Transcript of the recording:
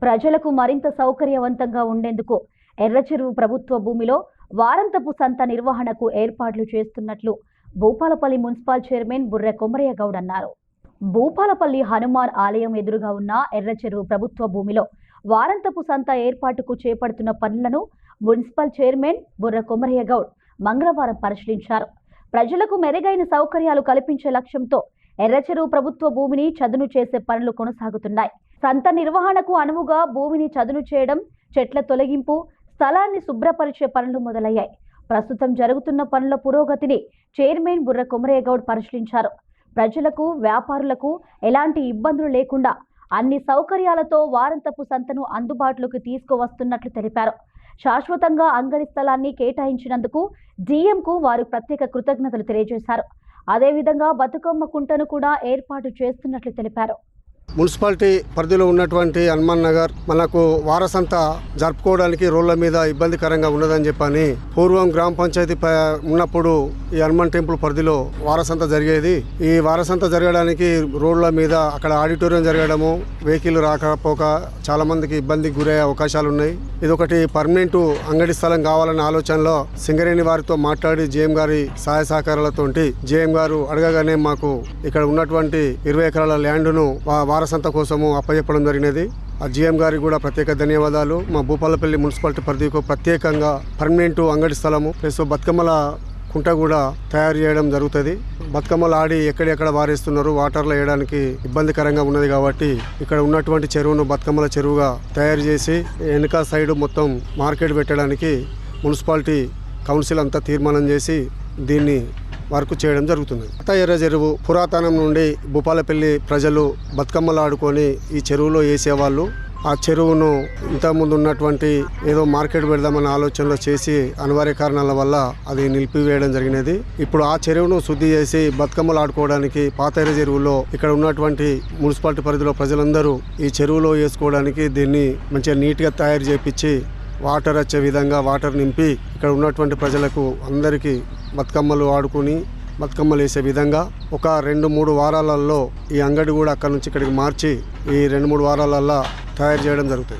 ప్రజలకు మరింత సౌకర్యవంతంగా ఉండేందుకు ఎర్రచెరువు ప్రభుత్వ భూమిలో వారంతపు సంత నిర్వహణకు ఏర్పాట్లు చేస్తున్నట్లు భూపాలపల్లి మున్సిపల్ చైర్మన్ బుర్రె కొమరయ్య గౌడ్ అన్నారు. భూపాలపల్లి హనుమాన్ ఆలయం ఎదురుగా ఉన్న ఎర్రచెరువు ప్రభుత్వ భూమిలో వారంతపు సంత ఏర్పాటుకు చేపడుతున్న పనులను మున్సిపల్ చైర్మన్ బుర్రె కొమరయ్య గౌడ్ మంగళవారం పరిశీలించారు. ప్రజలకు మెరుగైన సౌకర్యాలు కల్పించే లక్ష్యంతో ఎర్రచెరువు ప్రభుత్వ భూమిని చదును చేసే పనులు కొనసాగుతున్నాయి. సంత నిర్వహణకు అనువుగా భూమిని చదును చేయడం, చెట్ల తొలగింపు, స్థలాన్ని శుభ్రపరిచే పనులు మొదలయ్యాయి. ప్రస్తుతం జరుగుతున్న పనుల పురోగతిని చైర్మన్ బుర్రె కొమరయ్య గౌడ్ పరిశీలించారు. ప్రజలకు, వ్యాపారులకు ఎలాంటి ఇబ్బందులు లేకుండా అన్ని సౌకర్యాలతో వారంతపు సంతను అందుబాటులోకి తీసుకువస్తున్నట్లు తెలిపారు. శాశ్వతంగా అంగడి స్థలాన్ని కేటాయించినందుకు జీఎంకు వారు ప్రత్యేక కృతజ్ఞతలు తెలియజేశారు. అదేవిధంగా బతుకమ్మ కుంటను కూడా ఏర్పాటు చేస్తున్నట్లు తెలిపారు. మున్సిపాలిటీ పరిధిలో ఉన్నటువంటి హనుమాన్ నగర్ మనకు వారసంత జరుపుకోవడానికి రోడ్ల మీద ఇబ్బందికరంగా ఉన్నదని చెప్పని పూర్వం గ్రామ పంచాయతీ ఉన్నప్పుడు ఈ హనుమాన్ టెంపుల్ పరిధిలో వారసంత జరిగేది. ఈ వారసంత జరగడానికి రోడ్ల మీద అక్కడ ఆడిటోరియం జరగడము, వెహికల్ రాకపోక చాలా మందికి ఇబ్బందికి గురయ్యే అవకాశాలు ఉన్నాయి. ఇదొకటి పర్మనెంట్ అంగడి స్థలం కావాలన్న ఆలోచనలో సింగరేణి వారితో మాట్లాడి జీఎం గారి సహాయ సహకారాలతో జీఎం గారు అడగగానే మాకు ఇక్కడ ఉన్నటువంటి 20 ఎకరాల ల్యాండ్ను వారసంత కోసము అప్పచెప్పడం జరిగినది. ఆ జీఎం గారికి కూడా ప్రత్యేక ధన్యవాదాలు. మా భూపాలపల్లి మున్సిపాలిటీ పరిధికి ప్రత్యేకంగా పర్మనెంట్ అంగడి స్థలము ప్లస్ బతుకమ్మల కుంట కూడా తయారు చేయడం జరుగుతుంది. బతుకమ్మలు ఆడి ఎక్కడెక్కడ వారేస్తున్నారు, వాటర్లో వేయడానికి ఇబ్బందికరంగా ఉన్నది కాబట్టి ఇక్కడ ఉన్నటువంటి చెరువును బతుకమ్మల చెరువుగా తయారు చేసి వెనుక సైడ్ మొత్తం మార్కెట్ పెట్టడానికి మున్సిపాలిటీ కౌన్సిల్ అంతా తీర్మానం చేసి దీన్ని వర్క్ చేయడం జరుగుతుంది. కొత్త ఎర్ర చెరువు పురాతనం నుండి భూపాలపల్లి ప్రజలు బతుకమ్మలు ఆడుకొని ఈ చెరువులో వేసేవాళ్ళు. ఆ చెరువును ఇంతకుముందు ఉన్నటువంటి ఏదో మార్కెట్ పెడదామన్న ఆలోచనలో చేసి అనివార్య కారణాల వల్ల అది నిలిపివేయడం జరిగినది. ఇప్పుడు ఆ చెరువును శుద్ధి చేసి బతుకమ్మలు ఆడుకోవడానికి పాత ఎర్ర చెరువులో ఇక్కడ ఉన్నటువంటి మున్సిపాలిటీ పరిధిలో ప్రజలందరూ ఈ చెరువులో వేసుకోవడానికి దీన్ని మంచిగా నీట్గా తయారు చేపించి వాటర్ వచ్చే విధంగా వాటర్ నింపి ఇక్కడ ఉన్నటువంటి ప్రజలకు అందరికీ బతుకమ్మలు ఆడుకుని బతుకమ్మలు వేసే విధంగా ఒక 2-3 వారాలలో ఈ అంగడి కూడా అక్కడ నుంచి ఇక్కడికి మార్చి ఈ 2-3 వారాలలో తయారు చేయడం జరుగుతుంది.